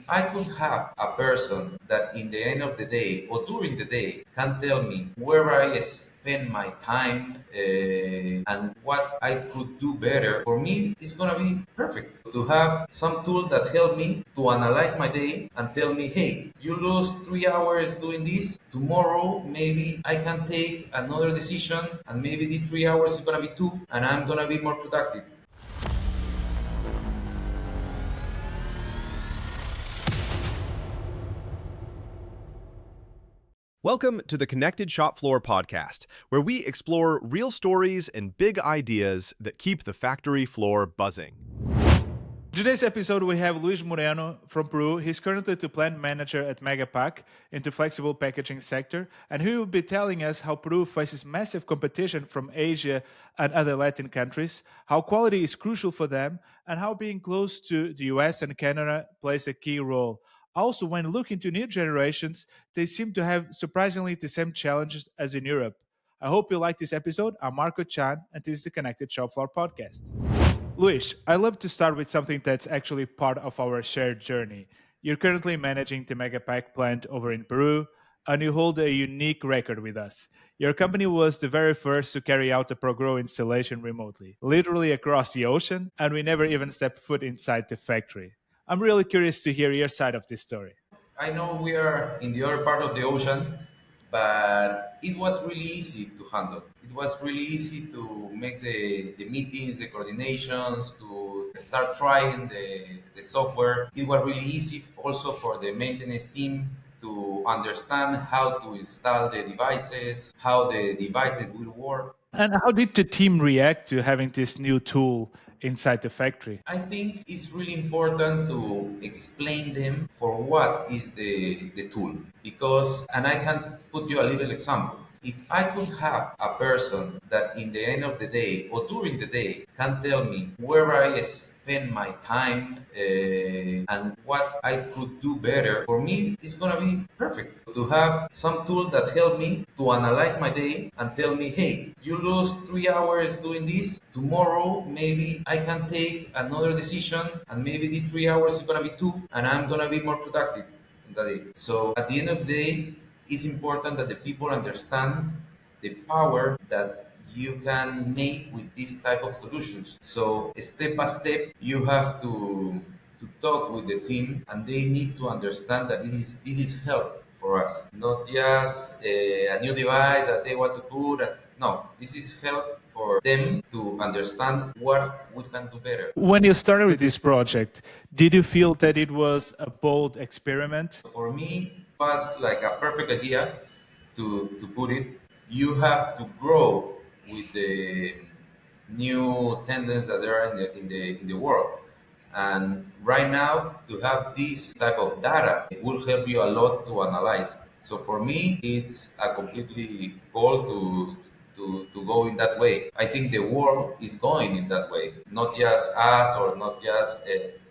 I could have a person that in the end of the day or during the day can tell me where I spend my time and what I could do better, for me, it's gonna be perfect to have some tool that help me to analyze my day and tell me, hey, you lose 3 hours doing this. Tomorrow, maybe I can take another decision, and maybe these 3 hours is gonna be two, and I'm gonna be more productive. Welcome to the Connected Shopfloor Podcast, where we explore real stories and big ideas that keep the factory floor buzzing. In today's episode, we have Luis Moreno from Peru. He's currently the plant manager at Megapack in the flexible packaging sector, and he will be telling us how Peru faces massive competition from Asia and other Latin countries, how quality is crucial for them, and how being close to the US and Canada plays a key role. Also, when looking to new generations, they seem to have surprisingly the same challenges as in Europe. I hope you like this episode. I'm Marco Tschan, and this is the Connected Shopfloor Podcast. Luis, I love to start with something that's actually part of our shared journey. You're currently managing the Megapack plant over in Peru, and you hold a unique record with us. Your company was the very first to carry out a ProGrow installation remotely, literally across the ocean, and we never even stepped foot inside the factory. I'm really curious to hear your side of this story. I know we are in the other part of the ocean, but it was really easy to handle. It was really easy to make the meetings, the coordinations, to start trying the software. It was really easy also for the maintenance team to understand how to install the devices, how the devices will work. And how did the team react to having this new tool inside the factory? I think it's really important to explain them for what is the tool. Because, and I can put you a little example. If I could have a person that in the end of the day or during the day can tell me where I spend my time and what I could do better, for me, it's gonna be perfect to have some tool that help me to analyze my day and tell me, hey, you lose 3 hours doing this. Tomorrow, maybe I can take another decision, and maybe these 3 hours is gonna be two, and I'm gonna be more productive in the day. So at the end of the day, it's important that the people understand the power that you can make with this type of solutions. So step by step, you have to talk with the team, and they need to understand that this is help for us, not just a new device that they want to put. No, this is help for them to understand what we can do better. When you started with this project, did you feel that it was a bold experiment? For me, it was like a perfect idea to put it. You have to grow with the new tendencies that there are in the world. And right now, to have this type of data, it will help you a lot to analyze. So for me, it's a completely goal to go in that way. I think the world is going in that way, not just us or not just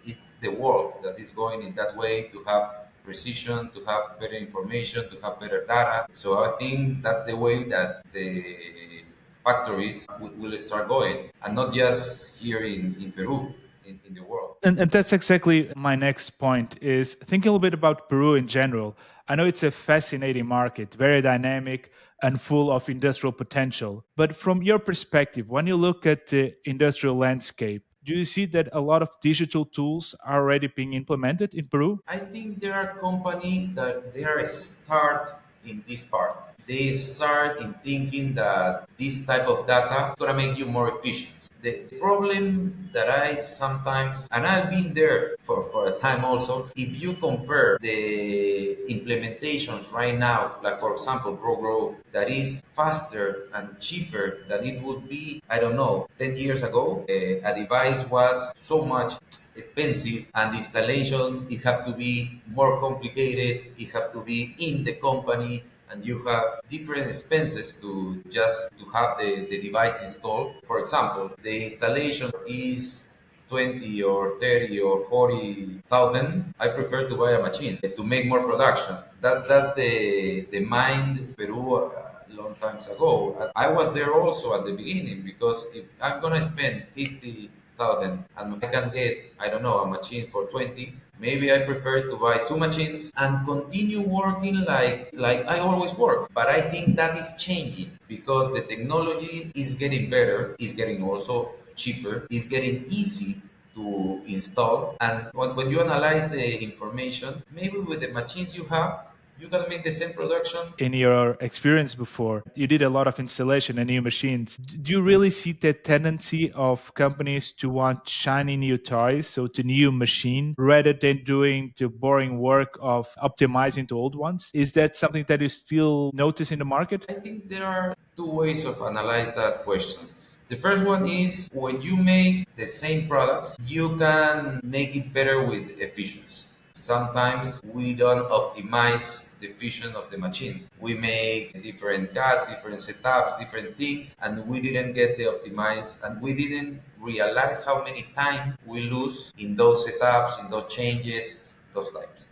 it's the world that is going in that way to have precision, to have better information, to have better data. So I think that's the way that the factories will start going, and not just here in Peru, in the world. And that's exactly my next point is thinking a little bit about Peru in general. I know it's a fascinating market, very dynamic and full of industrial potential. But from your perspective, when you look at the industrial landscape, do you see that a lot of digital tools are already being implemented in Peru? I think there are companies that they are start in this part. They start in thinking that this type of data is gonna make you more efficient. The problem that I sometimes, and I've been there for a time also, if you compare the implementations right now, like for example, GrowGrow, that is faster and cheaper than it would be, I don't know, 10 years ago, a device was so much expensive, and the installation it have to be more complicated, it have to be in the company, and you have different expenses to just to have the device installed. For example, the installation is 20 or 30 or 40,000. I prefer to buy a machine to make more production. That's the mind Peru long times ago. I was there also at the beginning, because if I'm gonna spend 50,000 and I can get, I don't know, a machine for 20, Maybe I prefer to buy two machines and continue working like I always work. But I think that is changing because the technology is getting better, is getting also cheaper, is getting easy to install. And when you analyze the information, maybe with the machines you have, you can make the same production. In your experience before, you did a lot of installation and new machines. Do you really see the tendency of companies to want shiny new toys, so to new machine, rather than doing the boring work of optimizing the old ones? Is that something that you still notice in the market? I think there are two ways of analyze that question. The first one is when you make the same products, you can make it better with efficiency. Sometimes we don't optimize the efficiency of the machine. We make different cuts, different setups, different things, and we didn't get the optimized, and we didn't realize how many time we lose in those setups, in those changes, those types.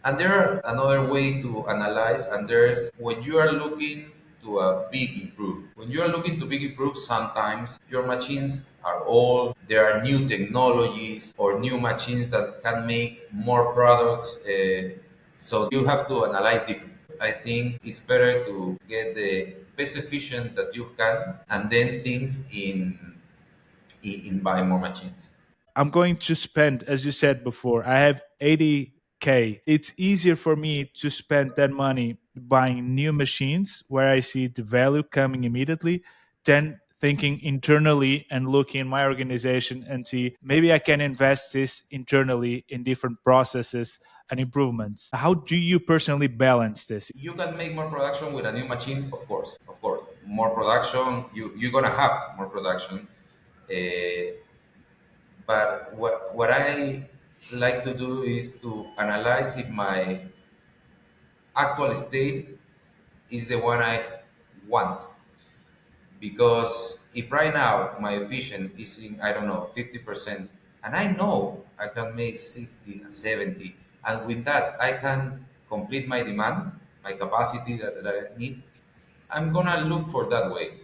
And there are another way to analyze, and there's when you are looking to a big improve. When you are looking to big improve, sometimes your machines are old, there are new technologies or new machines that can make more products. So you have to analyze different. I think it's better to get the best efficient that you can and then think in buying more machines. I'm going to spend, as you said before, I have 80K. It's easier for me to spend that money buying new machines where I see the value coming immediately than thinking internally and looking in my organization and see maybe I can invest this internally in different processes and improvements. How do you personally balance this? You can make more production with a new machine, of course. More production, you're gonna have more production. Uh, but what I like to do is to analyze if my actual state is the one I want. Because if right now my efficient is in, I don't know, 50%, and I know I can make 60 and 70, and with that I can complete my demand, my capacity that I need, I'm gonna look for that way.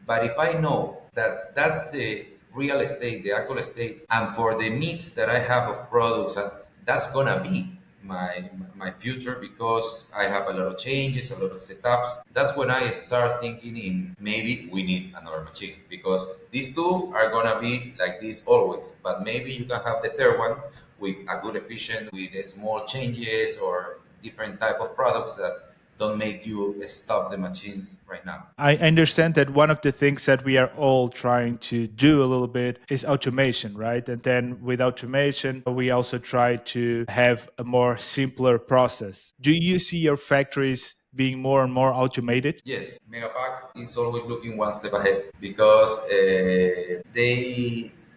But if I know that that's the real estate, the actual estate, and for the needs that I have of products, and that's gonna be my future because I have a lot of changes, a lot of setups. That's when I start thinking in maybe we need another machine because these two are gonna be like this always. But maybe you can have the third one with a good efficient, with small changes or different type of products that don't make you stop the machines right now. I understand that one of the things that we are all trying to do a little bit is automation, right? And then with automation, we also try to have a more simpler process. Do you see your factories being more and more automated? Yes, Megapack is always looking one step ahead because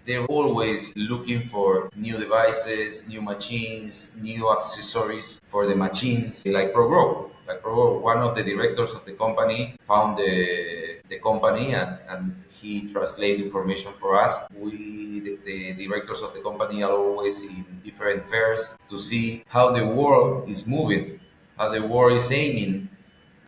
they're always looking for new devices, new machines, new accessories for the machines. Like Pro, one of the directors of the company found the company and he translated information for us. The directors of the company are always in different fairs to see how the world is moving, how the world is aiming,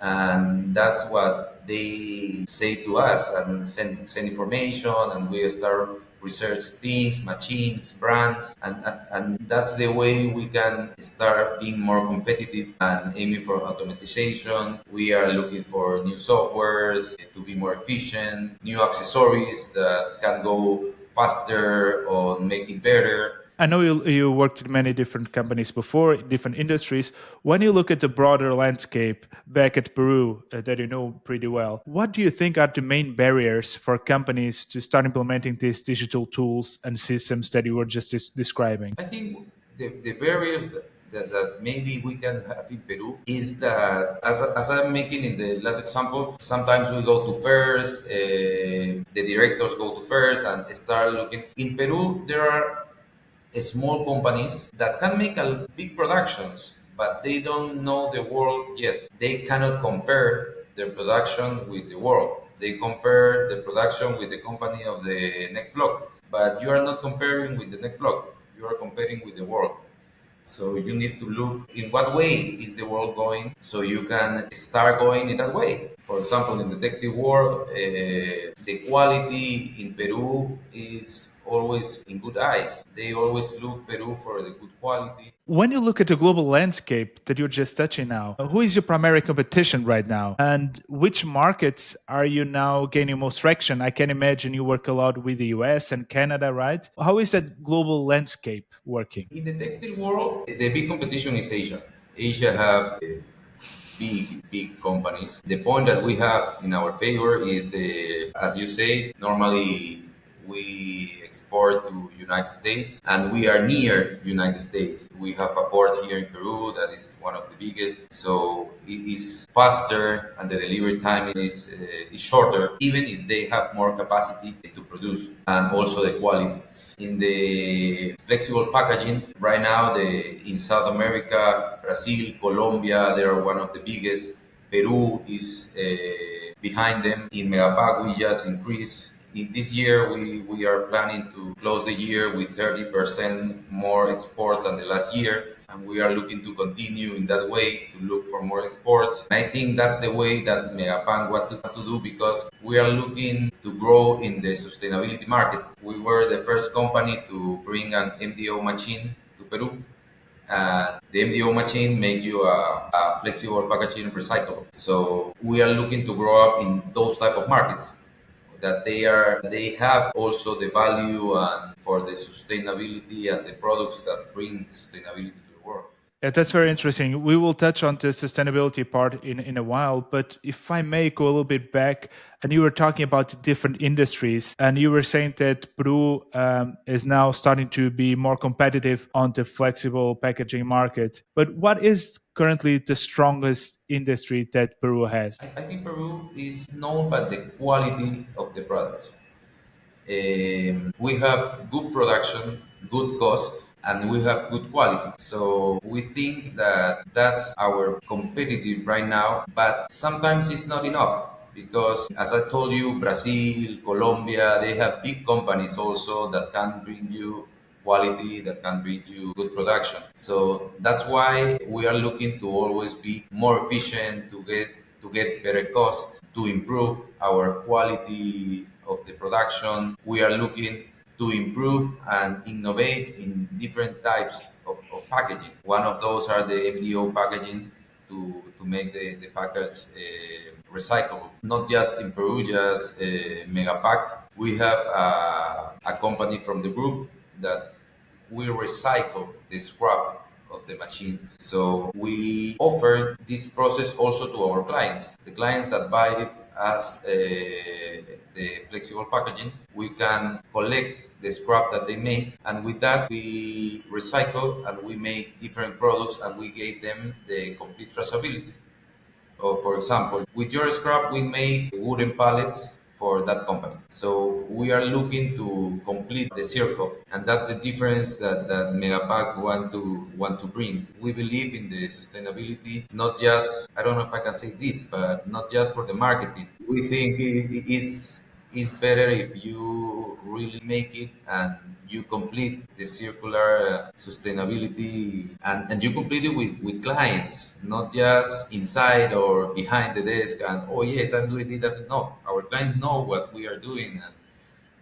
and that's what they say to us and send information, and we start research things, machines, brands, and that's the way we can start being more competitive and aiming for automatization. We are looking for new softwares to be more efficient, new accessories that can go faster or make it better. I know you worked in many different companies before, different industries. When you look at the broader landscape back at Peru that you know pretty well, what do you think are the main barriers for companies to start implementing these digital tools and systems that you were just describing? I think the barriers that maybe we can have in Peru is that, as I'm making in the last example, sometimes we go to fairs, the directors go to fairs and start looking. In Peru, there are small companies that can make big productions, but they don't know the world yet. They cannot compare their production with the world. They compare the production with the company of the next block, but you are not comparing with the next block. You are comparing with the world. So you need to look in what way is the world going so you can start going in that way. For example, in the textile world, the quality in Peru is always in good eyes. They always look Peru for the good quality. When you look at the global landscape that you're just touching now, who is your primary competition right now? And which markets are you now gaining most traction? I can imagine you work a lot with the US and Canada, right? How is that global landscape working? In the textile world, the big competition is Asia. Asia have big companies. The point that we have in our favor is as you say, normally we export to United States and we are near United States. We have a port here in Peru that is one of the biggest, so it is faster and the delivery time is shorter, even if they have more capacity to produce and also the quality. In the flexible packaging, right now, in South America, Brazil, Colombia, they are one of the biggest. Peru is behind them. In Megapack, we just increased. In this year, we are planning to close the year with 30% more exports than the last year. And we are looking to continue in that way to look for more exports. And I think that's the way that Megapan want to do because we are looking to grow in the sustainability market. We were the first company to bring an MDO machine to Peru. And the MDO machine make you a flexible packaging recyclable. So we are looking to grow up in those type of markets that they have also the value and for the sustainability and the products that bring sustainability to the world. Yeah, that's very interesting. We will touch on the sustainability part in a while, but if I may go a little bit back, and you were talking about different industries, and you were saying that Peru is now starting to be more competitive on the flexible packaging market. But what is currently the strongest industry that Peru has? I think Peru is known by the quality of the products. We have good production, good cost, and we have good quality. So we think that that's our competitive right now, but sometimes it's not enough because as I told you, Brazil, Colombia, they have big companies also that can bring you quality, that can bring you good production. So that's why we are looking to always be more efficient to get better cost, to improve our quality of the production. We are looking to improve and innovate in different types of packaging. One of those are the MDO packaging to make the package recyclable. Not just in Peru, just Megapack. We have a company from the group that we recycle the scrap of the machines. So we offer this process also to our clients. The clients that buy us the flexible packaging, we can collect the scrap that they make, and with that we recycle and we make different products and we give them the complete traceability. Or for example, with your scrap, we make wooden pallets for that company. So we are looking to complete the circle, and that's the difference that Megapack want to bring. We believe in the sustainability, not just I don't know if I can say this, but not just for the marketing. We think it is better if you really make it and you complete the circular sustainability and you complete it with clients, not just inside or behind the desk and oh yes, I'm doing it. That's no. Our clients know what we are doing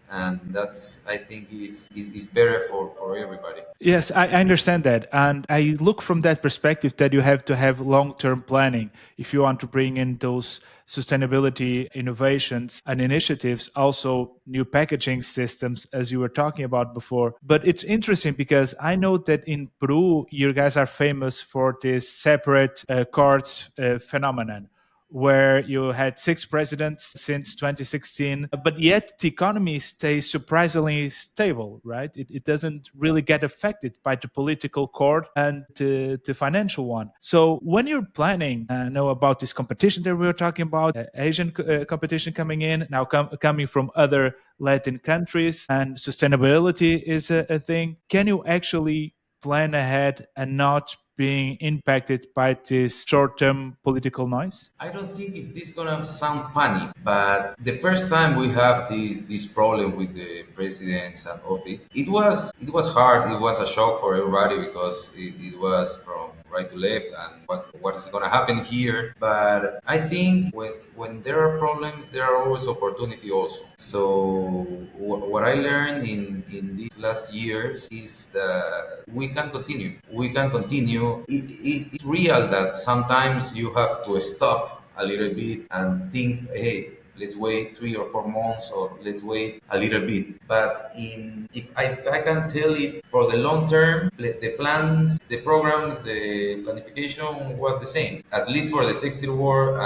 and that's I think is better for everybody. Yes, I understand that. And I look from that perspective that you have to have long term planning if you want to bring in those sustainability innovations and initiatives, also new packaging systems, as you were talking about before. But it's interesting because I know that in Peru, you guys are famous for this separate cards phenomenon, where you had 6 presidents since 2016, but yet the economy stays surprisingly stable, right? It doesn't really get affected by the political court and the financial one. So when you're planning, know about this competition that we were talking about, Asian competition coming in, now coming from other Latin countries, and sustainability is a thing. Can you actually plan ahead and not being impacted by this short-term political noise? I don't think if this gonna sound funny, but the first time we have this problem with the presidents and office, it was hard. It was a shock for everybody because it was from right to left, and what's going to happen here. But I think when there are problems, there are always opportunity also. So what I learned in these last years is that we can continue. We can continue. It's real that sometimes you have to stop a little bit and think, hey, let's wait 3 or 4 months, or let's wait a little bit. But if I can tell it for the long term, the plans, the programs, the planification was the same. At least for the textile work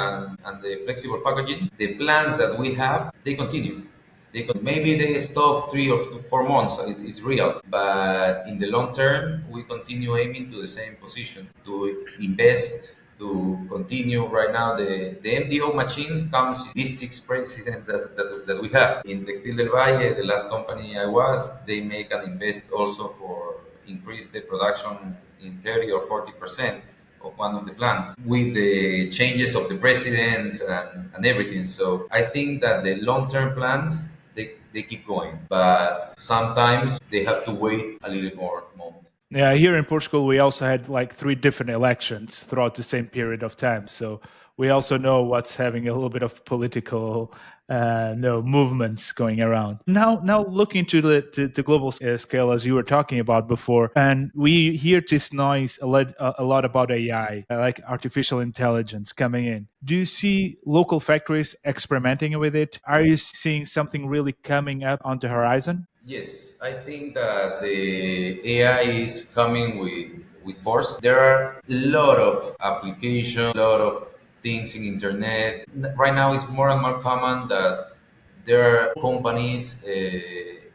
and the flexible packaging, the plans that we have, they continue. Maybe they stop 3 or 4 months. It's real, but in the long term, we continue aiming to the same position to invest, to continue. Right now, the MDO machine comes in these six presidents that we have in Textil del Valle. The last company I was, they make an invest also for increase the production in 30 or 40% of one of the plants with the changes of the presidents and everything. So I think that the long-term plans, they keep going, but sometimes they have to wait a little more moment. Yeah, here in Portugal, we also had like three different elections throughout the same period of time. So we also know what's having a little bit of political no movements going around. Now looking to the global scale, as you were talking about before, and we hear this noise a lot about AI, like artificial intelligence coming in. Do you see local factories experimenting with it? Are you seeing something really coming up on the horizon? Yes, I think that the AI is coming with force. There are a lot of applications, a lot of things in internet. Right now, it's more and more common that there are companies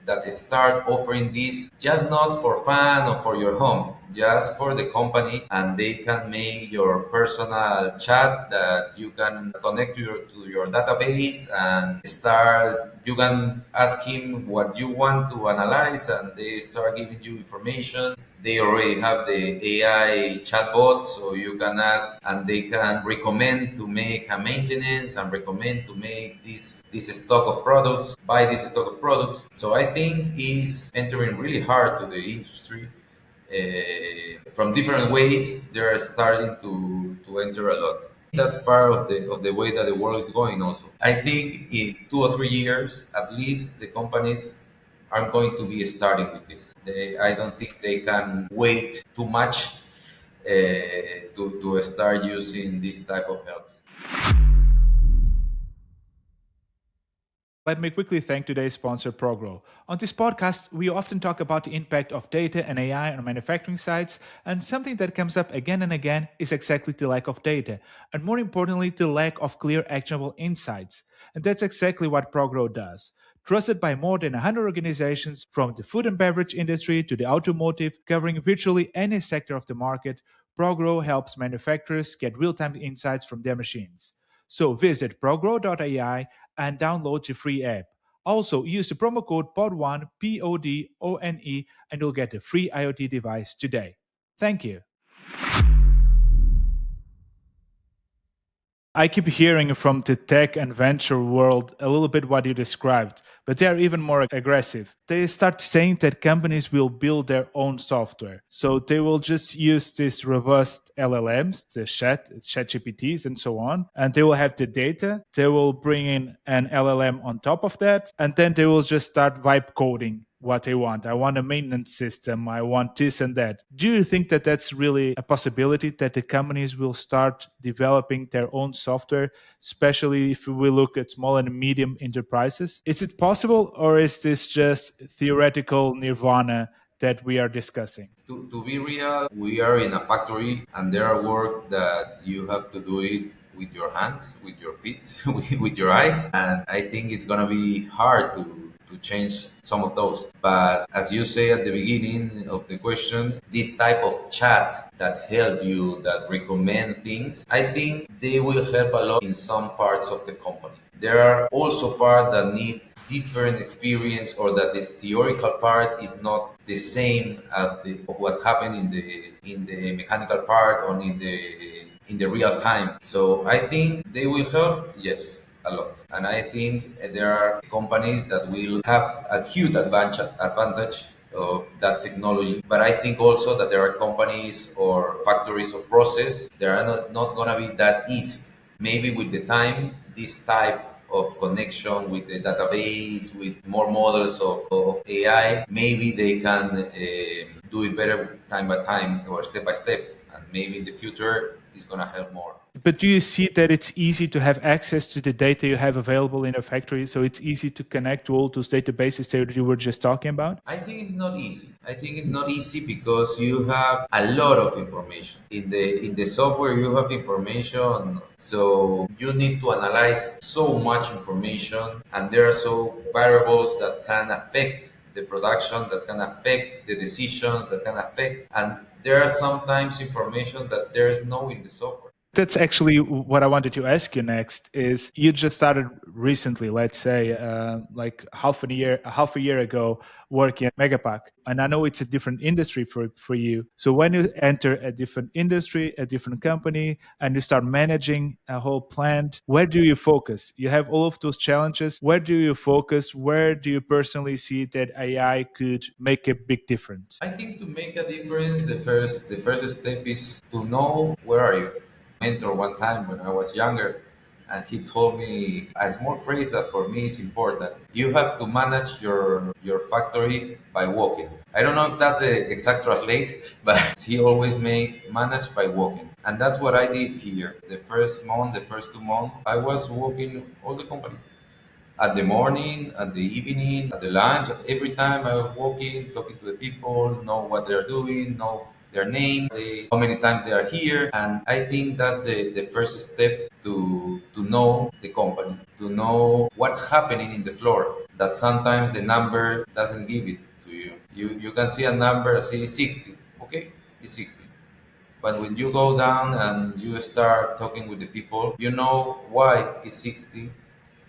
that start offering this just not for fun or for your home, just for the company, and they can make your personal chat that you can connect to your database and start. You can ask him what you want to analyze, and they start giving you information. They already have the AI chatbot, so you can ask, and they can recommend to make a maintenance and recommend to make this stock of products, buy this stock of products. So I think is entering really hard to the industry. From different ways, they are starting to enter a lot. That's part of the way that the world is going. Also, I think in 2 or 3 years, at least, the companies are going to be starting with this. I don't think they can wait too much to start using this type of helps. Let me quickly thank today's sponsor, ProGrow. On this podcast, we often talk about the impact of data and AI on manufacturing sites, and something that comes up again and again is exactly the lack of data, and more importantly, the lack of clear, actionable insights. And that's exactly what ProGrow does. Trusted by more than 100 organizations from the food and beverage industry to the automotive, covering virtually any sector of the market, ProGrow helps manufacturers get real-time insights from their machines. So visit progrow.ai and download the free app. Also, use the promo code POD1, PODONE, and you'll get a free IoT device today. Thank you. I keep hearing from the tech and venture world a little bit what you described, but they are even more aggressive. They start saying that companies will build their own software. So they will just use these robust LLMs, the chat GPTs and so on, and they will have the data. They will bring in an LLM on top of that, and then they will just start vibe coding what they want. I want a maintenance system. I want this and that. Do you think that that's really a possibility that the companies will start developing their own software, especially if we look at small and medium enterprises? Is it possible, or is this just theoretical nirvana that we are discussing? To be real, we are in a factory, and there are work that you have to do it with your hands, with your feet, with your eyes, and I think it's gonna be hard to change some of those. But as you say at the beginning of the question, this type of chat that help you, that recommend things, I think they will help a lot in some parts of the company. There are also parts that need different experience, or that the theoretical part is not the same as of what happened in the mechanical part or in the real time. So I think they will help, yes, a lot. And I think there are companies that will have a huge advantage of that technology. But I think also that there are companies or factories or process that are not going to be that easy. Maybe with the time, this type of connection with the database, with more models of AI, maybe they can do it better time by time or step by step. And maybe in the future, it's going to help more. But do you see that it's easy to have access to the data you have available in a factory? So it's easy to connect to all those databases that you were just talking about? I think it's not easy. I think it's not easy because you have a lot of information. In the software you have information, so you need to analyze so much information, and there are so variables that can affect the production, that can affect the decisions, that can affect, and there are sometimes information that there is no in the software. That's actually what I wanted to ask you next. Is you just started recently, let's say, like half a year ago, working at Megapack, and I know it's a different industry for you. So when you enter a different industry, a different company, and you start managing a whole plant, where do you focus? You have all of those challenges. Where do you focus? Where do you personally see that AI could make a big difference? I think to make a difference, the first step is to know where are you. Mentor one time when I was younger, and he told me a small phrase that for me is important. You have to manage your factory by walking. I don't know if that's the exact translate, but he always made manage by walking, and that's what I did here. The first month, the first 2 months, I was walking all the company at the morning, at the evening, at the lunch. Every time I was walking, talking to the people, know what they're doing, know their name, how many times they are here. And I think that's the first step to know the company, to know what's happening in the floor. That sometimes the number doesn't give it to you. You can see a number, say 60. Okay, it's 60. But when you go down and you start talking with the people, you know why it's 60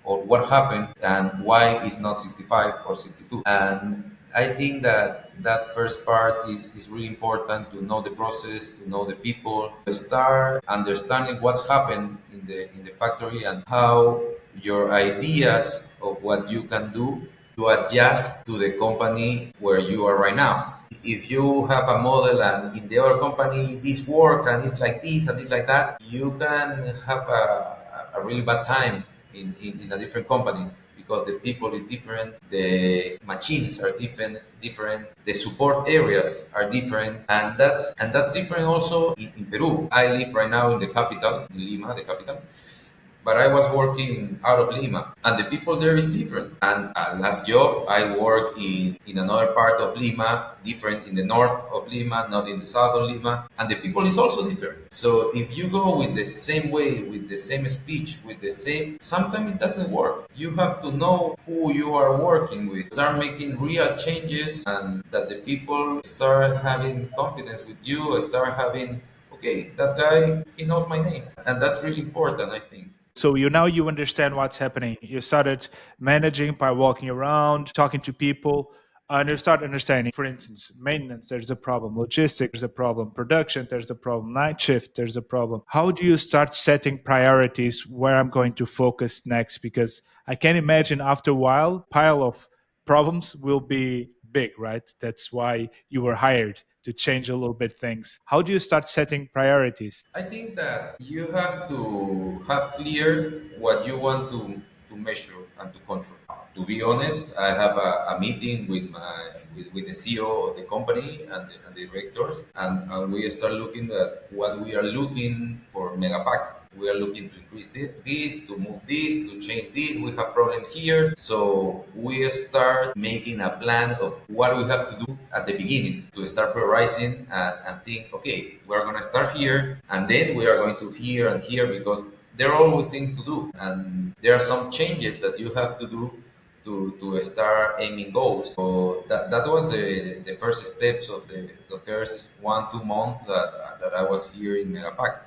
or what happened and why it's not 65 or 62. And I think that that first part is really important, to know the process, to know the people, to start understanding what's happened in the factory and how your ideas of what you can do to adjust to the company where you are right now. If you have a model and in the other company this work and it's like this and it's like that, you can have a really bad time in a different company because the people is different, the machines are different, the support areas are different, and that's different also in Peru. I live right now in the capital, in Lima, the capital, but I was working out of Lima, and the people there is different. And last job, I worked in another part of Lima, different in the north of Lima, not in the south of Lima, and the people is also different. So if you go with the same way, with the same speech, with the same, sometimes it doesn't work. You have to know who you are working with, start making real changes, and that the people start having confidence with you, start having, okay, that guy, he knows my name, and that's really important, I think. So you understand what's happening. You started managing by walking around, talking to people, and you start understanding. For instance, maintenance, there's a problem. Logistics, there's a problem. Production, there's a problem. Night shift, there's a problem. How do you start setting priorities where I'm going to focus next? Because I can imagine after a while, pile of problems will be big, right? That's why you were hired to change a little bit things. How do you start setting priorities? I think that you have to have clear what you want to measure and to control. To be honest, I have a meeting with the CEO of the company and the directors, and we start looking at what we are looking for Megapack. We are looking to increase this, to move this, to change this. We have problems here. So we start making a plan of what we have to do at the beginning to start prioritizing and think, okay, we're going to start here and then we are going to here and here because there are always things to do. And there are some changes that you have to do to start aiming goals. So that was the first steps of the first 1 2 months that I was here in Megapack,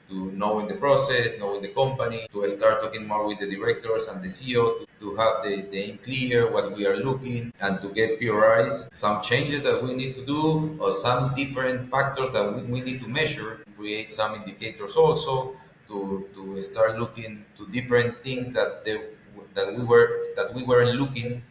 to knowing the process, knowing the company, to start talking more with the directors and the CEO, to have the aim clear, what we are looking, and to get prioritized some changes that we need to do, or some different factors that we need to measure, create some indicators also, to start looking to different things that we weren't looking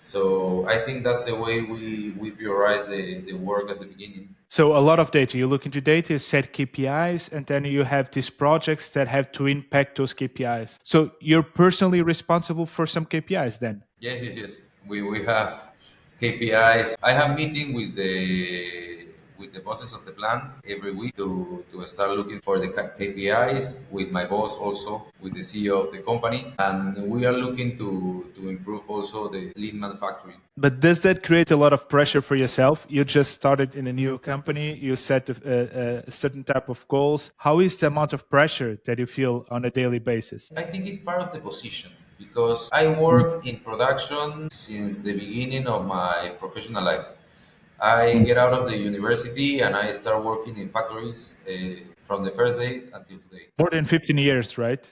So I think that's the way we prioritize the work at the beginning. So a lot of data. You look into data, set KPIs, and then you have these projects that have to impact those KPIs. So you're personally responsible for some KPIs then. Yes, yes, yes. We have KPIs. I have meeting with the bosses of the plant every week to start looking for the KPIs with my boss also with the CEO of the company, and we are looking to improve also the lean manufacturing. But does that create a lot of pressure for yourself? You just started in a new company, you set a certain type of goals. How is the amount of pressure that you feel on a daily basis? I think it's part of the position because I work in production since the beginning of my professional life. I get out of the university and I start working in factories from the first day until today. More than 15 years, right?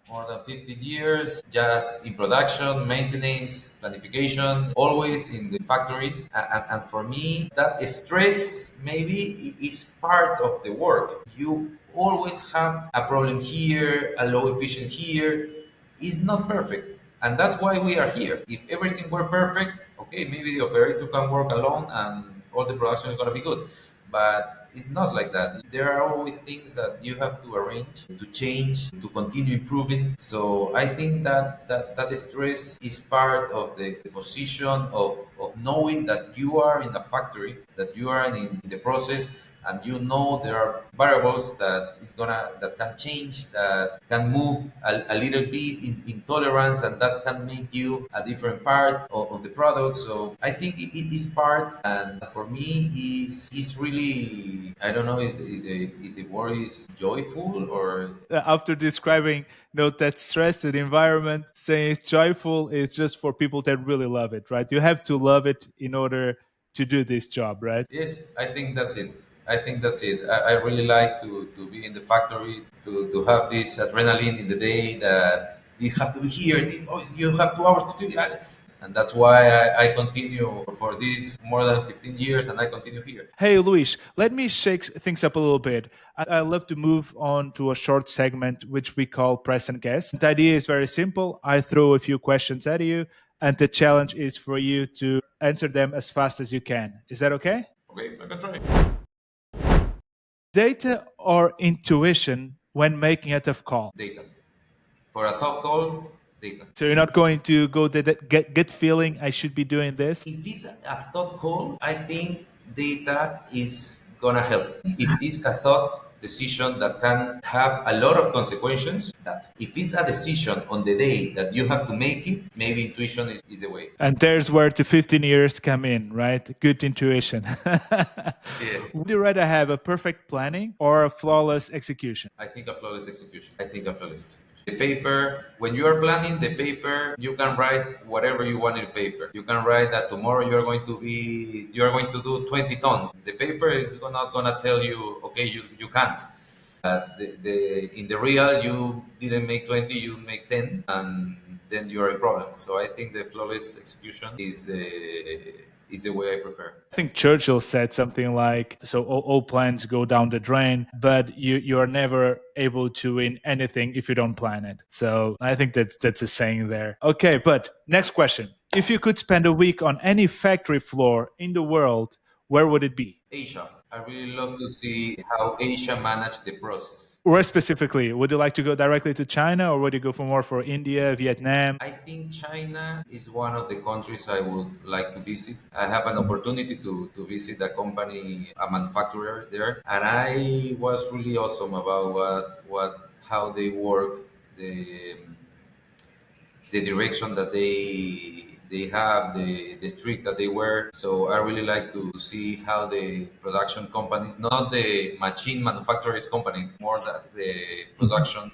More than 15 years, just in production, maintenance, planification, always in the factories. And for me, that stress maybe is part of the work. You always have a problem here, a low efficient here. It's not perfect. And that's why we are here. If everything were perfect, okay, maybe the operator can work alone and all the production is going to be good. But it's not like that. There are always things that you have to arrange, to change, to continue improving. So I think that stress is part of the position of knowing that you are in a factory, that you are in the process, and you know there are variables that can change, that can move a little bit in tolerance, and that can make you a different part of the product. So I think it is part, and for me is really, I don't know if the word is joyful or After describing that stress, the environment, saying it's joyful, it's just for people that really love it, right? You have to love it in order to do this job, right? yes, I think that's it. I think that's it. I really like to be in the factory, to have this adrenaline in the day that this have to be here, this, oh, you have 2 hours to do it. And that's why I continue for this more than 15 years and I continue here. Hey, Luis, let me shake things up a little bit. I love to move on to a short segment, which we call Press and Guess. The idea is very simple. I throw a few questions at you, and the challenge is for you to answer them as fast as you can. Is that okay? Okay, I can try. Data or intuition when making a tough call? Data. For a tough call, data. So you're not going to go get feeling I should be doing this. If it's a thought call, I think data is gonna help. If it's a thought decision that can have a lot of consequences, that if it's a decision on the day that you have to make it, maybe intuition is the way. And there's where the 15 years come in, right? Good intuition. Yes. Would you rather have a perfect planning or a flawless execution? I think a flawless execution. I think a flawless execution. The paper, when you are planning the paper, you can write whatever you want in the paper. You can write that tomorrow you are going to do 20 tons. The paper is not gonna tell you, okay, you can't. In the real, you didn't make 20, you make 10, and then you are in problem. So I think the flawless execution is the way I prepare. I think Churchill said something like, so all plans go down the drain, but you are never able to win anything if you don't plan it. So I think that's a saying there. Okay, but next question. If you could spend a week on any factory floor in the world, where would it be? Asia. I really love to see how Asia manage the process. Where specifically? Would you like to go directly to China or would you go for more for India, Vietnam? I think China is one of the countries I would like to visit. I have an opportunity to visit a company, a manufacturer there, and I was really awesome about how they work, the direction that they have, the streak that they wear. So I really like to see how the production companies, not the machine manufacturers company, more the production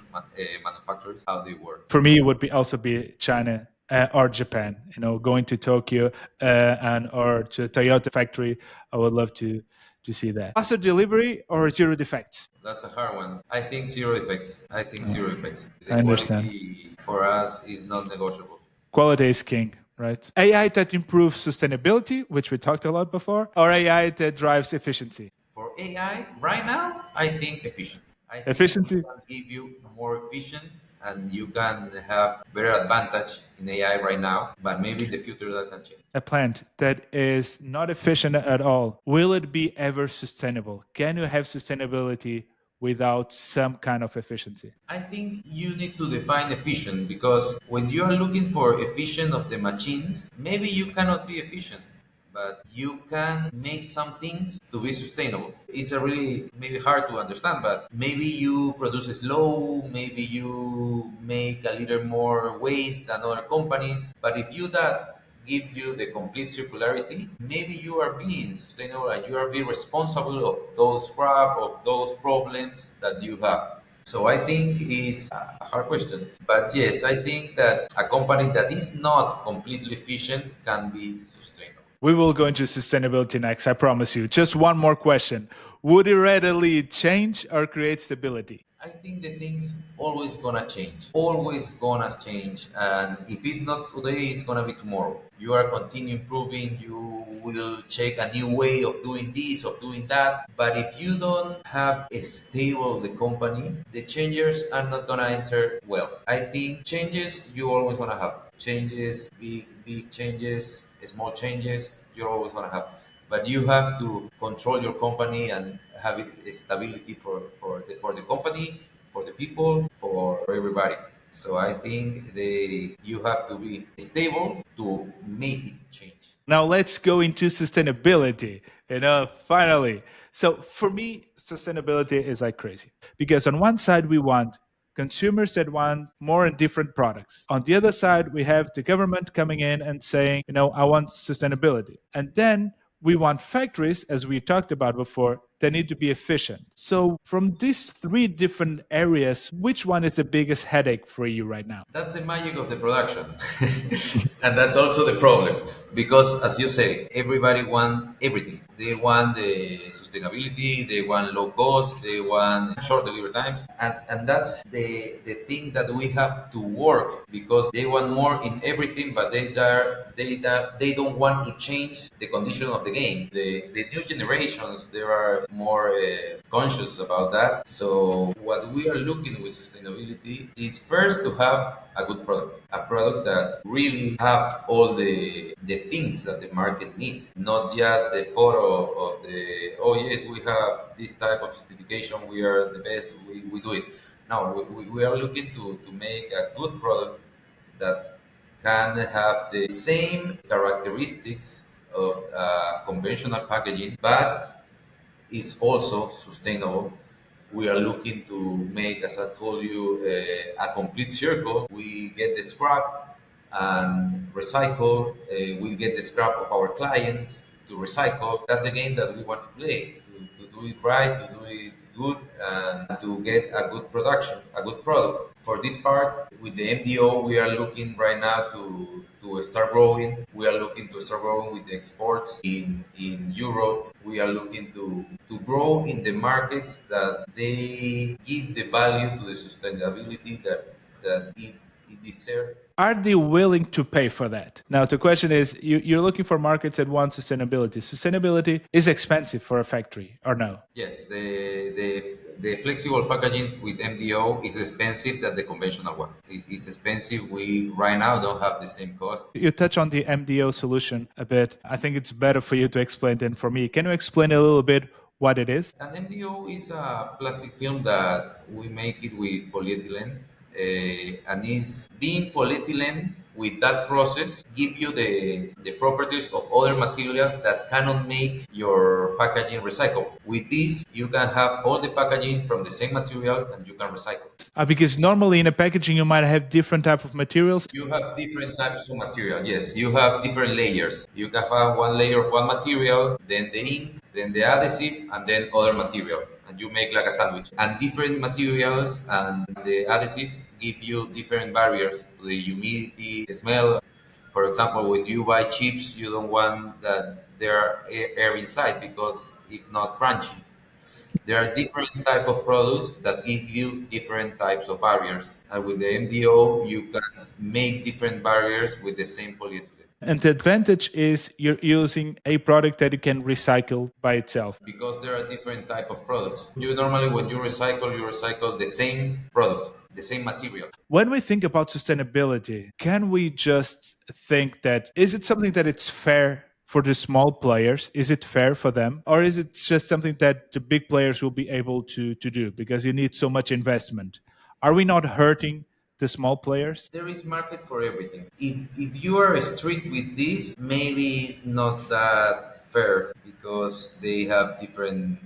manufacturers, how they work. For me, it would be also be China or Japan. Going to Tokyo and or to Toyota factory. I would love to see that. Faster delivery or zero defects? That's a hard one. I think zero effects. I think zero effects. I The understand. quality for us is non negotiable. Quality is king, right? AI that improves sustainability, which we talked a lot before, or AI that drives efficiency? For AI, right now, I think efficient. I think Efficiency? it can give you more efficient and you can have better advantage in AI right now, but maybe in the future that can change. A plant that is not efficient at all, will it be ever sustainable? Can you have sustainability without some kind of efficiency? I think you need to define efficient because when you are looking for efficient of the machines, maybe you cannot be efficient, but you can make some things to be sustainable. It's a really maybe hard to understand, but maybe you produce slow, maybe you make a little more waste than other companies, but if you that give you the complete circularity, maybe you are being sustainable and you are being responsible of those scrap, of those problems that you have. So I think it's a hard question. But yes, I think that a company that is not completely efficient can be sustainable. We will go into sustainability next, I promise you. Just one more question. Would it readily change or create stability? I think the things always gonna change. Always gonna change. And if it's not today, it's gonna be tomorrow. You are continue improving, you will check a new way of doing this, of doing that. But if you don't have a stable the company, the changes are not gonna enter well. I think changes you always gonna have. Changes, big changes, small changes, you're always gonna have, but you have to control your company and have it stability for the company, for the people, for everybody. So I think you have to be stable to make it change. Now let's go into sustainability. Finally. So for me, sustainability is like crazy because on one side we want consumers that want more and different products. On the other side, we have the government coming in and saying, I want sustainability. And then we want factories, as we talked about before, that need to be efficient. So from these three different areas, which one is the biggest headache for you right now? That's the magic of the production. And that's also the problem. Because as you say, everybody want everything. They want the sustainability, they want low cost, they want short delivery times. And that's the thing that we have to work because they want more in everything, but they don't want to change the condition of the game. The new generations, they are more conscious about that. So what we are looking with sustainability is first to have a product that really have all the things that the market need, not just the photo of the oh yes we have this type of certification, we are the best, we do it. No, we are looking to make a good product that can have the same characteristics of conventional packaging, but it's also sustainable. We are looking to make, as I told you, a complete circle. We get the scrap and recycle. We get the scrap of our clients to recycle. That's the game that we want to play, to do it right, to do it good, and to get a good production, a good product. For this part, with the MDO, we are looking right now to start growing. We are looking to start growing with the exports in Europe. We are looking to grow in the markets that they give the value to the sustainability that it deserves. Are they willing to pay for that? Now, the question is you're looking for markets that want sustainability. Sustainability is expensive for a factory, or no? Yes, the flexible packaging with MDO is expensive than the conventional one. It's expensive. We right now don't have the same cost. You touch on the MDO solution a bit. I think it's better for you to explain than for me. Can you explain a little bit what it is? An MDO is a plastic film that we make it with polyethylene, and it's being polyethylene with that process give you the properties of other materials that cannot make your packaging recyclable. With this, you can have all the packaging from the same material and you can recycle. Because normally in a packaging you might have different type of materials. You have different types of material. Yes, you have different layers. You can have one layer of one material, then the ink, then the adhesive, and then other material. And you make like a sandwich. And different materials and the adhesives give you different barriers to the humidity, the smell. For example, when you buy chips, you don't want that there are air inside because it's not crunchy. There are different type of products that give you different types of barriers. And with the MDO, you can make different barriers with the same polyethylene. And the advantage is you're using a product that you can recycle by itself. Because there are different type of products. You normally, when you recycle the same product. the same material. When we think about sustainability, can we just think that is it something that it's fair for the small players? Is it fair for them? Or is it just something that the big players will be able to do because you need so much investment? Are we not hurting the small players? There is market for everything. If you are strict with this, maybe it's not that fair because they have different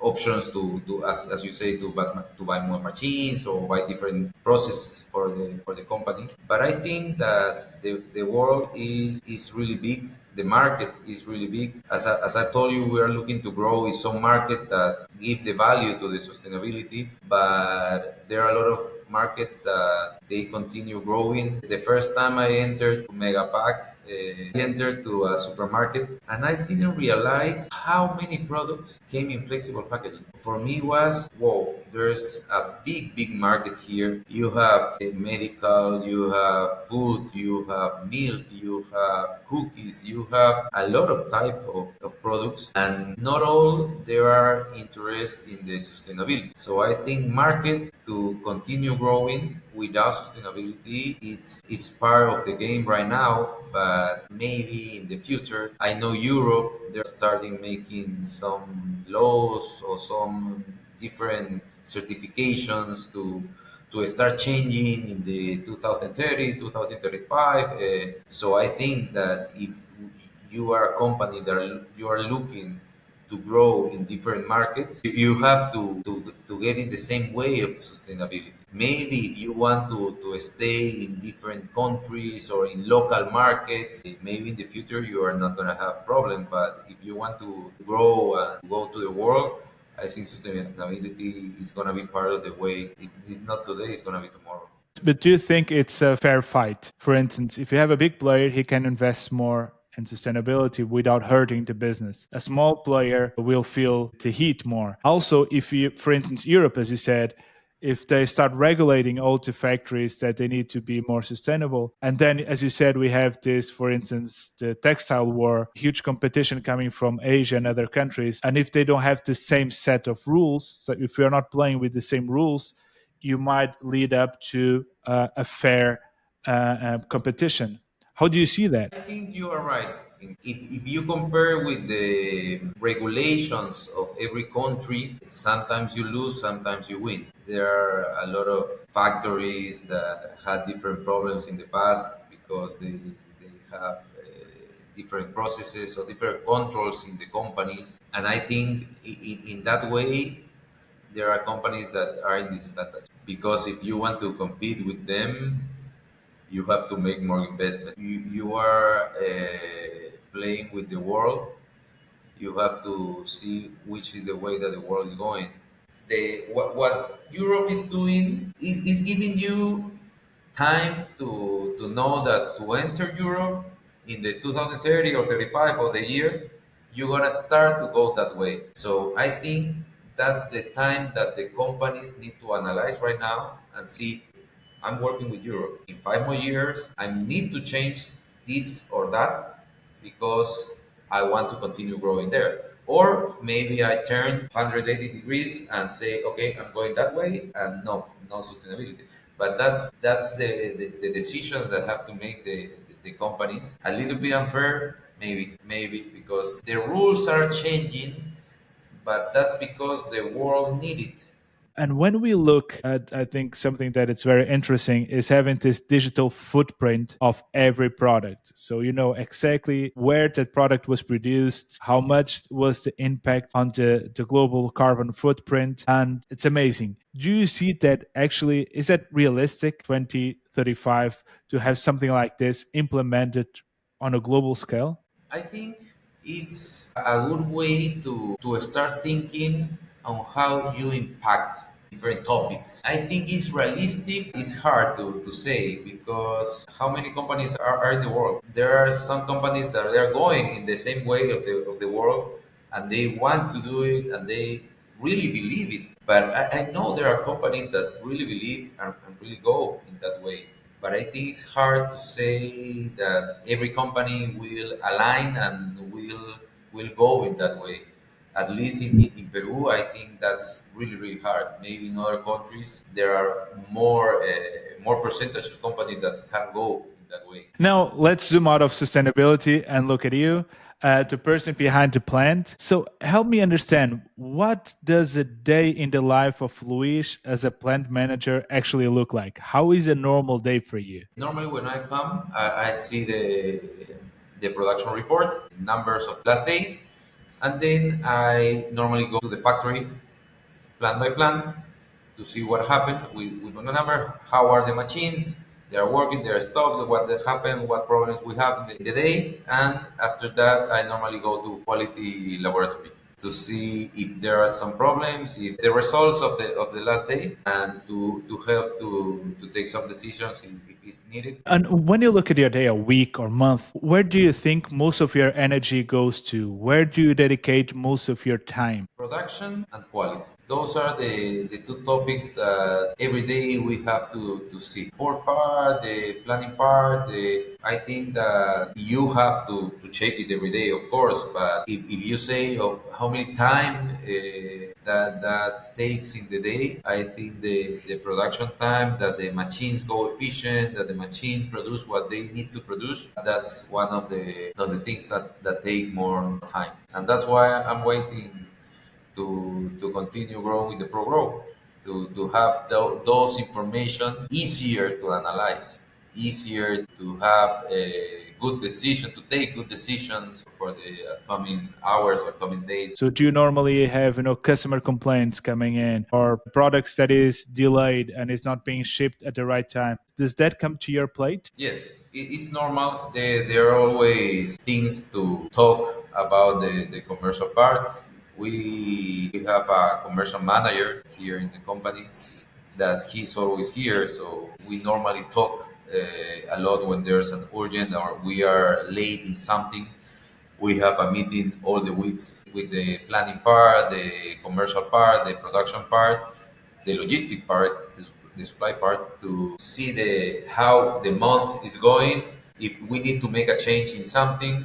options to as you say to buy more machines or buy different processes for the company. But I think that the world is really big. The market is really big. As I told you, we are looking to grow in some market that give the value to the sustainability, but there are a lot of markets that they continue growing. The first time I entered to Megapack, I entered to a supermarket and I didn't realize how many products came in flexible packaging. For me, it was whoa. There's a big market here. You have medical, you have food, you have milk, you have cookies, you have a lot of type of products, and not all there are interest in the sustainability. So I think market to continue growing without sustainability, it's part of the game right now, but maybe in the future. I know Europe, they're starting making some laws or some different certifications to start changing in the 2030, 2035. So I think that if you are a company that you are looking to grow in different markets, you have to get in the same way of sustainability. Maybe if you want to stay in different countries or in local markets, maybe in the future you are not going to have problem. But if you want to grow and go to the world, I think sustainability is going to be part of the way. If it's not today, it's going to be tomorrow. But do you think it's a fair fight? For instance, if you have a big player, he can invest more in sustainability without hurting the business. A small player will feel the heat more. Also, if you, for instance, Europe, as you said, if they start regulating all the factories that they need to be more sustainable. And then, as you said, we have this, for instance, the textile war, huge competition coming from Asia and other countries. And if they don't have the same set of rules, so if you're not playing with the same rules, you might lead up to a fair competition. How do you see that? I think you are right. If you compare with the regulations of every country, sometimes you lose, sometimes you win. There are a lot of factories that had different problems in the past because they have different processes or different controls in the companies. And I think in that way, there are companies that are in disadvantage because if you want to compete with them, you have to make more investment. You are playing with the world. You have to see which is the way that the world is going. What Europe is doing is giving you time to know that to enter Europe in the 2030 or 35 of the year, you're gonna start to go that way. So I think that's the time that the companies need to analyze right now and see I'm working with Europe. In 5 more years, I need to change this or that because I want to continue growing there. Or maybe I turn 180 degrees and say, okay, I'm going that way, and no sustainability. But that's the decisions that have to make the companies a little bit unfair, maybe because the rules are changing, but that's because the world need it. And when we look at, I think something that is very interesting is having this digital footprint of every product. So you know exactly where that product was produced, how much was the impact on the global carbon footprint, and it's amazing. Do you see that actually, is that realistic 2035 to have something like this implemented on a global scale? I think it's a good way to start thinking on how you impact different topics. I think it's realistic. It's hard to say because how many companies are in the world? There are some companies that are going in the same way of the world and they want to do it and they really believe it. But I know there are companies that really believe and really go in that way. But I think it's hard to say that every company will align and will go in that way. At least in Peru, I think that's really, really hard. Maybe in other countries, there are more percentage of companies that can go in that way. Now, let's zoom out of sustainability and look at you, the person behind the plant. So, help me understand, what does a day in the life of Luis as a plant manager actually look like? How is a normal day for you? Normally, when I come, I see the production report, numbers of last day, and then I normally go to the factory plan by plan to see what happened. We know the number, how are the machines, they are working, they are stopped, what happened, what problems we have in the day, and after that, I normally go to quality laboratory to see if there are some problems, if the results of the last day, and to help to take some decisions if it's needed. And when you look at your day, a week or month, where do you think most of your energy goes to? Where do you dedicate most of your time? Production and quality. Those are the two topics that every day we have to see. Support part, the planning part, I think that you have to check it every day, of course, but if you say of how many time that takes in the day, I think the production time, that the machines go efficient, that the machine produce what they need to produce, that's one of the things that take more time. And that's why I'm waiting to continue growing the ProGrow, to have those information easier to analyze, easier to have a good decision, to take good decisions for the upcoming hours or coming days. So do you normally have, customer complaints coming in or products that is delayed and is not being shipped at the right time? Does that come to your plate? Yes, it's normal. There are always things to talk about the commercial part. We have a commercial manager here in the company that he's always here. So we normally talk a lot when there's an urgent or we are late in something. We have a meeting all the weeks with the planning part, the commercial part, the production part, the logistic part, the supply part, to see the how the month is going, if we need to make a change in something.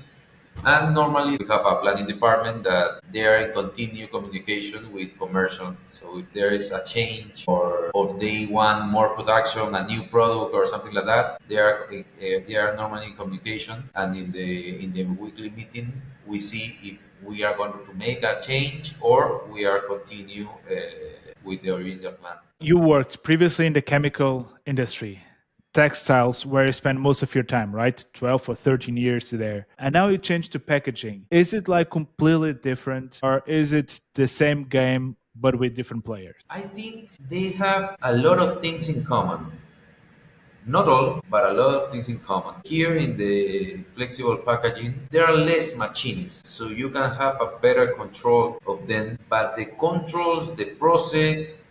And normally we have a planning department that they are in continued communication with commercial. So if there is a change or they want more production, a new product or something like that, they are normally in communication. And in the weekly meeting, we see if we are going to make a change or we are continue with the original plan. You worked previously in the chemical industry, textiles, where you spend most of your time, right? 12 or 13 years there. And now you change to packaging. Is it like completely different or is it the same game but with different players? I think they have a lot of things in common. Not all, but a lot of things in common. Here in the flexible packaging, there are less machines, so you can have a better control of them. But the controls, the process,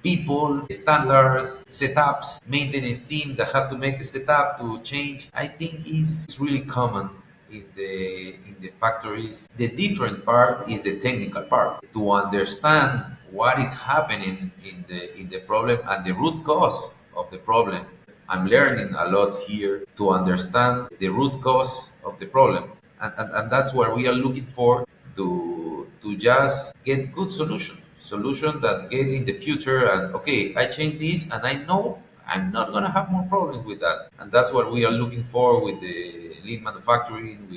people, standards, setups, maintenance team that have to make the setup to change, I think is really common in the factories. The different part is the technical part. To understand what is happening in the problem and the root cause of the problem. I'm learning a lot here to understand the root cause of the problem. And that's what we are looking for to just get good solution that get in the future. And okay, I change this and I know I'm not gonna have more problems with that. And that's what we are looking for with the lean manufacturing,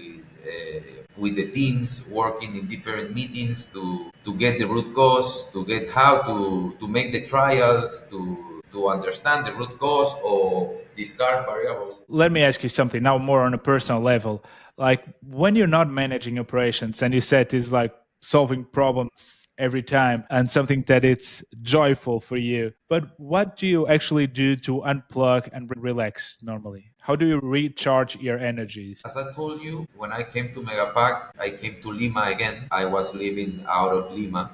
with the teams working in different meetings to get the root cause, to get how to make the trials, to understand the root cause or discard variables. Let me ask you something now more on a personal level. Like when you're not managing operations and you said it's like solving problems every time and something that it's joyful for you, but what do you actually do to unplug and relax normally? How do you recharge your energies? As I told you, when I came to Megapack, I came to Lima again. I was living out of Lima.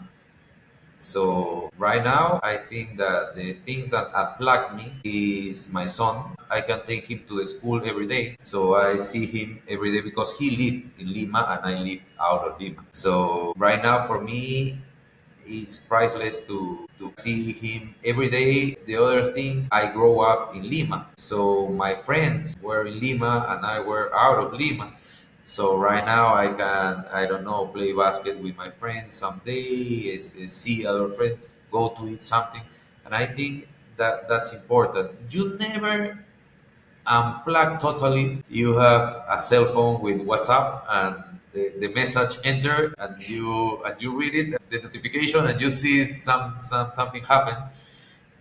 So right now, I think that the things that unplug me is my son. I can take him to the school every day. So I see him every day because he lived in Lima and I live out of Lima. So right now, for me, it's priceless to see him every day. The other thing, I grow up in Lima. So my friends were in Lima and I were out of Lima. So right now I can, I don't know, play basket with my friends someday, see other friends, go to eat something, and I think that that's important. You never unplug totally. You have a cell phone with WhatsApp, and the message enter, and you read it, the notification, and you see something happen.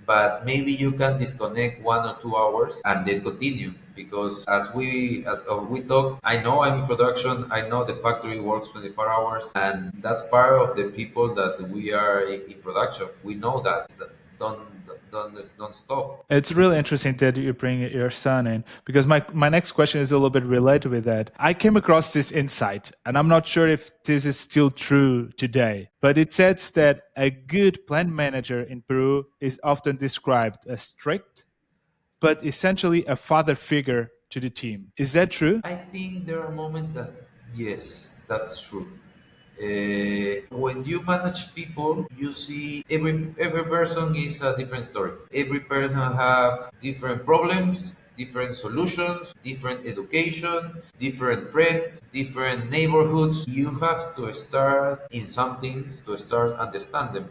But maybe you can disconnect 1 or 2 hours and then continue, because as we talk, I know I'm in production, I know the factory works 24 hours, and that's part of the people that we are in production. We know that don't don't stop. It's really interesting that you bring your son in, because my next question is a little bit related with that. I came across this insight, and I'm not sure if this is still true today, but it says that a good plant manager in Peru is often described as strict, but essentially a father figure to the team. Is that true? I think there are moments that, yes, that's true. When you manage people, you see every person is a different story. Every person have different problems, different solutions, different education, different friends, different neighborhoods. You have to start in some things to start understand them,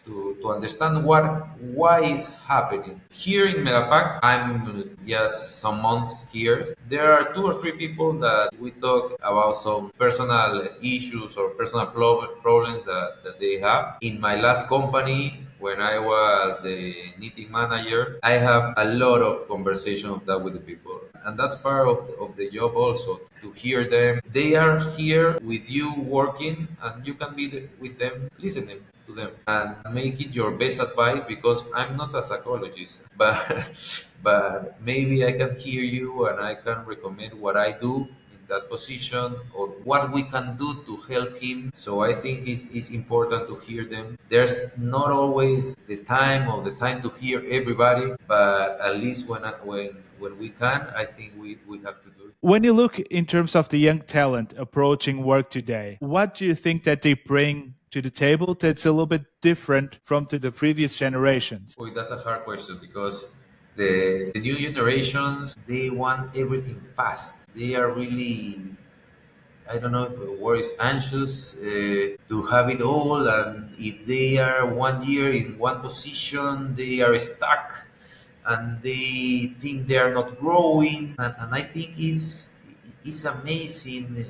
to understand why is happening. Here in Megapack, I'm just some months here. There are 2 or 3 people that we talk about some personal issues or personal problems that they have. In my last company, when I was the knitting manager, I have a lot of conversation of that with the people. And that's part of the job also, to hear them. They are here with you working, and you can be with them, listening to them, and make it your best advice, because I'm not a psychologist, but but maybe I can hear you and I can recommend what I do in that position, or what we can do to help him. So I think it's important to hear them. There's not always the time to hear everybody, but at least when we can, I think we have to do it. When you look in terms of the young talent approaching work today, what do you think that they bring to the table that's a little bit different from to the previous generations? Boy, that's a hard question, because the new generations, they want everything fast. They are really, I don't know if the word is anxious, to have it all, and if they are 1 year in one position, they are stuck, and they think they are not growing. And I think it's amazing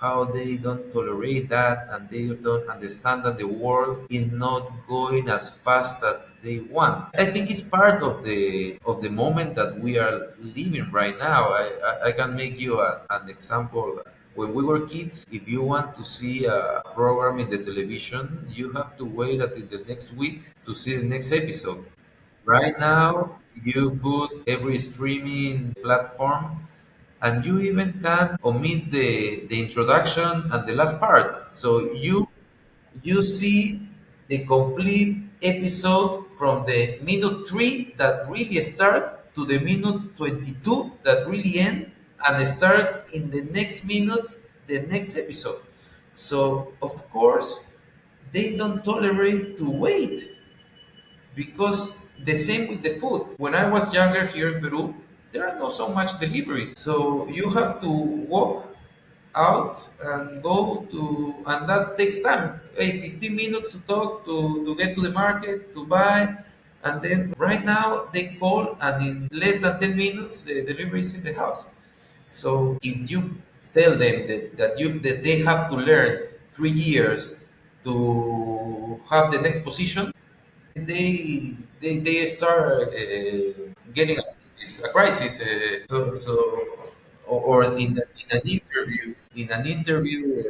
how they don't tolerate that, and they don't understand that the world is not going as fast as they want. I think it's part of the moment that we are living right now. I can make you an example. When we were kids, if you want to see a program in the television, you have to wait until the next week to see the next episode. Right now, you put every streaming platform, and you even can omit the introduction and the last part. So you see the complete episode from the minute 3 that really start to the minute 22 that really end, and start in the next minute the next episode. So of course they don't tolerate to wait, because the same with the food. When I was younger here in Peru, there are not so much deliveries, so you have to walk out and go to, and that takes time. 15 minutes to talk, to get to the market to buy, and then right now they call, and in less than 10 minutes the delivery is in the house. So if you tell them that they have to learn 3 years to have the next position, they start getting a crisis. Or in an interview,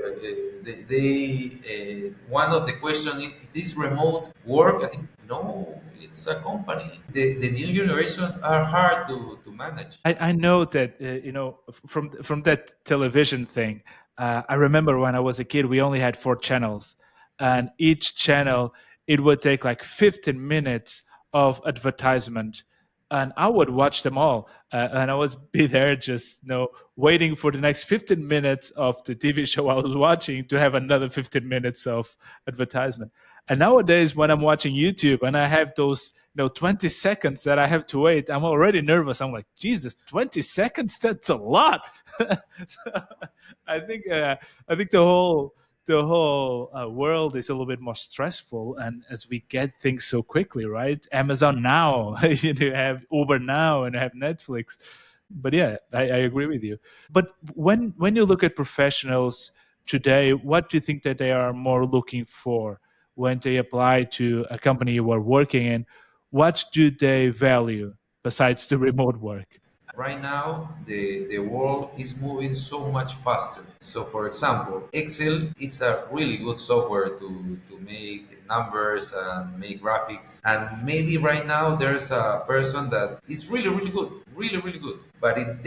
one of the questions is this remote work, and no, it's a company. The new generations are hard to manage. I know that from that television thing. I remember when I was a kid, we only had 4 channels, and each channel it would take like 15 minutes of advertisement, and I would watch them all, and I would be there just waiting for the next 15 minutes of the TV show I was watching to have another 15 minutes of advertisement. And nowadays, when I'm watching YouTube and I have those 20 seconds that I have to wait, I'm already nervous. I'm like, Jesus, 20 seconds? That's a lot. So I think I think the whole world is a little bit more stressful, and as we get things so quickly, right? Amazon now, you have Uber now, and have Netflix. But yeah, I agree with you. But when you look at professionals today, what do you think that they are more looking for when they apply to a company you are working in? What do they value besides the remote work? Right now, the world is moving so much faster. So, for example, Excel is a really good software to make numbers and make graphics. And maybe right now there's a person that is really, really good, really, really good. But if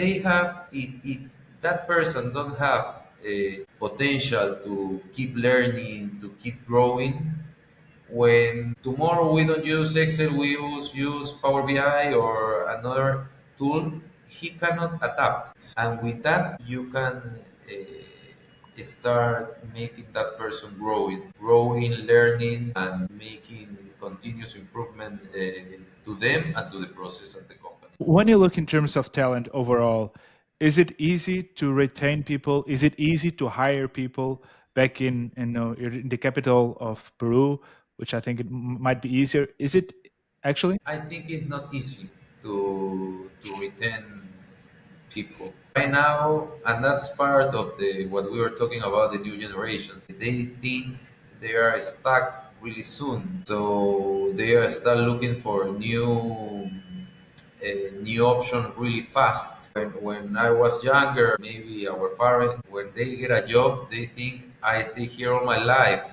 that person don't have a potential to keep learning, to keep growing, when tomorrow we don't use Excel, we use Power BI or another tool, he cannot adapt. And with that, you can start making that person growing, learning, and making continuous improvement to them and to the process of the company. When you look in terms of talent overall, is it easy to retain people? Is it easy to hire people back in the capital of Peru, which I think it might be easier? Is it actually? I think it's not easy to retain people right now, and that's part of the what we were talking about, the new generations. They think they are stuck really soon, so they are start looking for new options really fast. When I was younger, maybe our parents, when they get a job, they think I stay here all my life.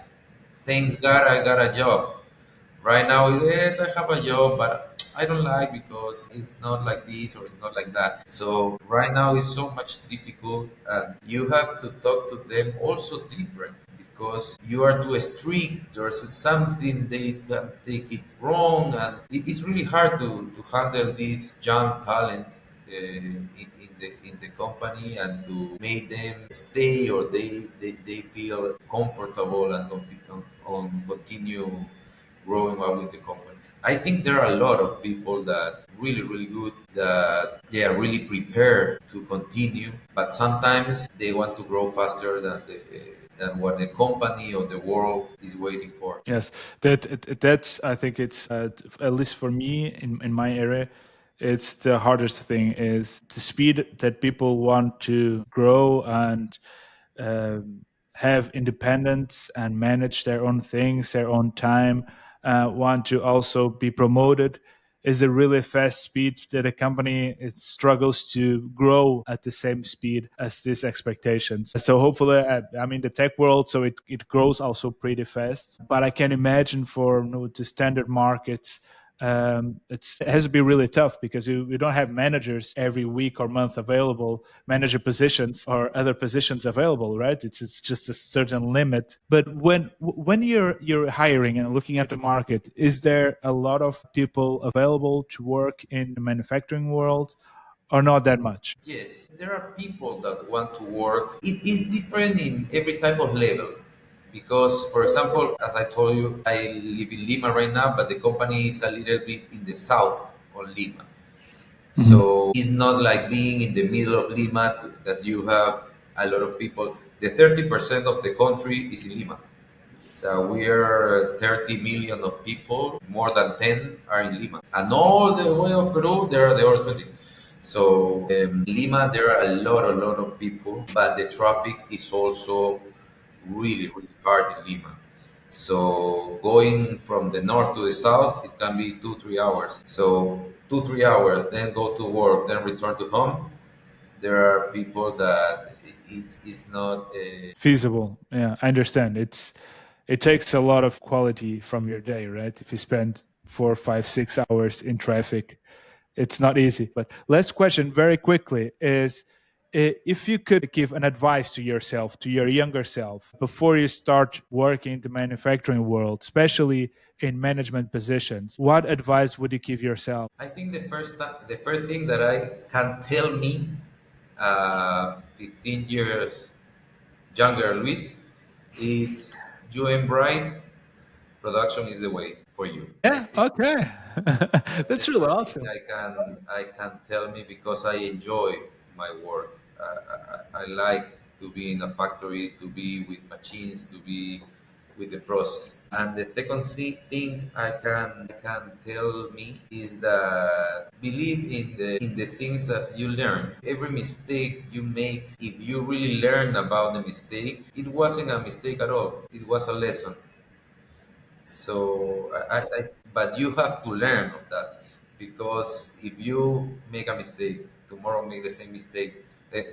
Thanks God I got a job. Right now, yes, I have a job, but I don't like because it's not like this or it's not like that. So right now, it's so much difficult, and you have to talk to them also different because you are too strict. There's something they can take it wrong, and it's really hard to handle this young talent in the company and to make them stay or they feel comfortable and continue growing up with the company. I think there are a lot of people that really, really good, that they are really prepared to continue, but sometimes they want to grow faster than what the company or the world is waiting for. Yes, that's. I think it's at least for me in my area, it's the hardest thing is the speed that people want to grow and um, have independence and manage their own things, their own time. Want to also be promoted is a really fast speed that a company it struggles to grow at the same speed as these expectations. So hopefully, I'm in the tech world, so it grows also pretty fast. But I can imagine for the standard markets, it has to be really tough because you don't have managers every week or month available, manager positions or other positions available, right? It's just a certain limit. But when you're hiring and looking at the market, is there a lot of people available to work in the manufacturing world, or not that much? Yes, there are people that want to work. It is different in every type of level. Because, for example, as I told you, I live in Lima right now, but the company is a little bit in the south of Lima. So it's not like being in the middle of Lima that you have a lot of people. The 30% of the country is in Lima. So we are 30 million of people, more than 10 are in Lima. And all the way of Peru, there are the other 20. So Lima, there are a lot of people, but the traffic is also really, really hard in Lima. So going from the north to the south, it can be 2, 3 hours. So 2, 3 hours, then go to work, then return to home. There are people that it's not. Feasible. Yeah, I understand. It takes a lot of quality from your day, right? If you spend 4, 5, 6 hours in traffic, it's not easy. But last question, very quickly, is if you could give an advice to yourself, to your younger self, before you start working in the manufacturing world, especially in management positions, what advice would you give yourself? I think the first thing that I can tell me, 15 years younger Luis, is you embrace production is the way. for you. I Yeah, think okay. that's That's the really first thing awesome. I can tell me because I enjoy my work. I like to be in a factory, to be with machines, to be with the process. And the second thing I can tell me is that believe in the things that you learn. Every mistake you make, if you really learn about the mistake, it wasn't a mistake at all. It was a lesson. So but you have to learn of that because if you make a mistake, tomorrow make the same mistake, then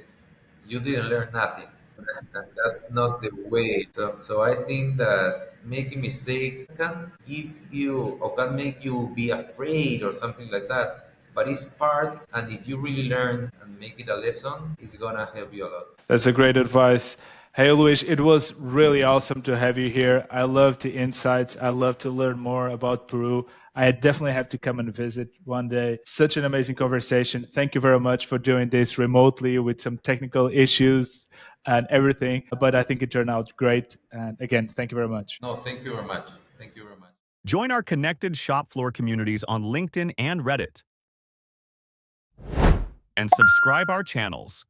you didn't learn nothing. And that's not the way. So I think that making mistake can give you or can make you be afraid or something like that. But it's part, and if you really learn and make it a lesson, it's gonna help you a lot. That's a great advice. Hey, Luis, it was really awesome to have you here. I love the insights. I love to learn more about Peru. I definitely have to come and visit one day. Such an amazing conversation. Thank you very much for doing this remotely with some technical issues and everything. But I think it turned out great. And again, thank you very much. No, thank you very much. Thank you very much. Join our Connected Shopfloor communities on LinkedIn and Reddit. And subscribe our channels.